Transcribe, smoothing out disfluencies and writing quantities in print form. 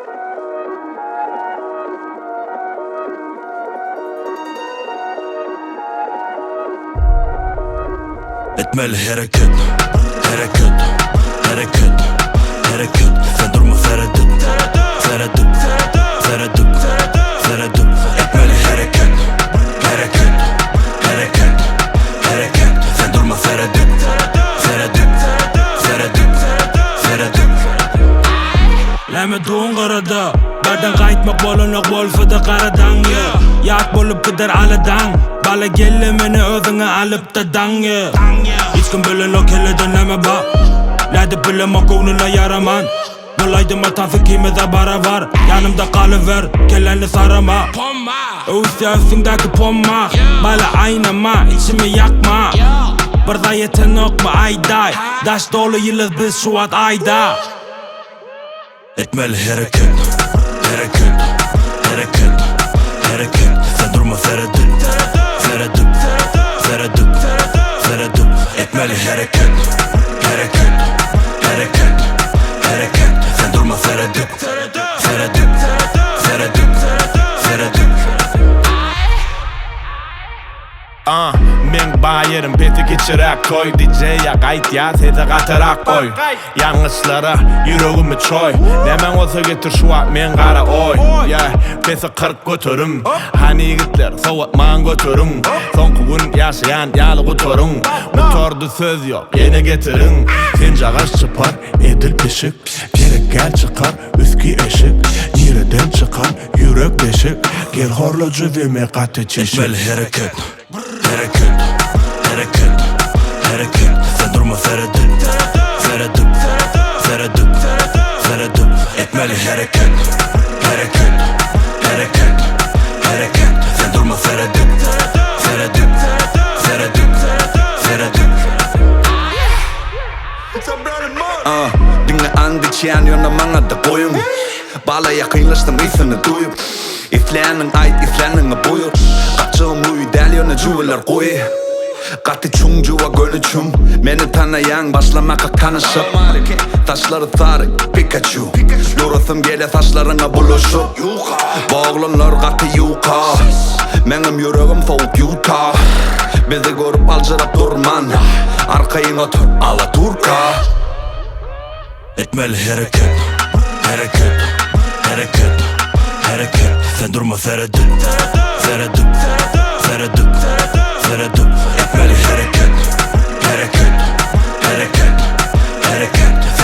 Etmeli hareket, hareket, hareket, hareket. Sen durma Feridun, Feridun, Feridun, Feridun. Etmeli hareket, hareket, hareket, hareket. Sen durma Feridun, Feridun, Feridun, Feridun. Lama doğun qarada, bardan qaytmaq bolanoq bolfada qaradan ya. Yat bolup gider aladan, bala gelle meni özüne alıp da dange. Hiç kim bilen o kelle döneme bak. Lade bilen o koğnuna yaraman. Bulaydım atası kimede bara var. Yanımda kalıver, kelleni sarama. Üstündeki pomma, bala aynama, içimi yakma. Burada yetenek mi ayday? Daş dolu yıldız biz şu an ayda. Etmeli hareket, hareket, hareket, hareket. Sen durma Feridun, Feridun, Feridun, Feridun. Etmeli hareket, hareket, hareket, hareket. Sen durma Feridun, Feridun, Feridun, Feridun. Men bayerim peti geçirak koy DJ'ya kayıt ya sesi katarak koy Yanlışlara yüreğimi çoy Nemen olsa getir şu an men kara oy Pesi 40 götürüm Hani yigitler soğutman götürüm Son gün yaşayan yalı götürüm Motordu söz yok yeni getirin Finca kaç çıpar edil pişik Gerek gel çıkar üskü eşik Nereden çıkan yürek deşik Gel horlocu ve mekate çeşik Etmeli hareket, hareket, hareket, hareket. Sen durma Feridun, Feridun, Feridun, Feridun. Etmeli hareket, hareket, hareket, hareket. Sen durma Feridun, Feridun, Feridun, Feridun. Dinle andi çiyan yona mana da koyun Balaya kıyınlaştım isini duyup İflenin ait iflenin buyur Kaçığım uyu del yona juveler koy Katı çungcuva gönüçüm Meni tanıyan başlamaka kanışıp Taşları tarık Pikachu Yorusum gele taşlarına buluşup Bağlanlar katı yuka Benim yüreğim soğuk yuta Bizi görüp alcırap durman Arkayın otur Alaturka Etmeli hareket, hareket, hareket, hareket. Sen durma Feridun, Feridun, Feridun, Feridun. Etmeli hareket, hareket, hareket, hareket.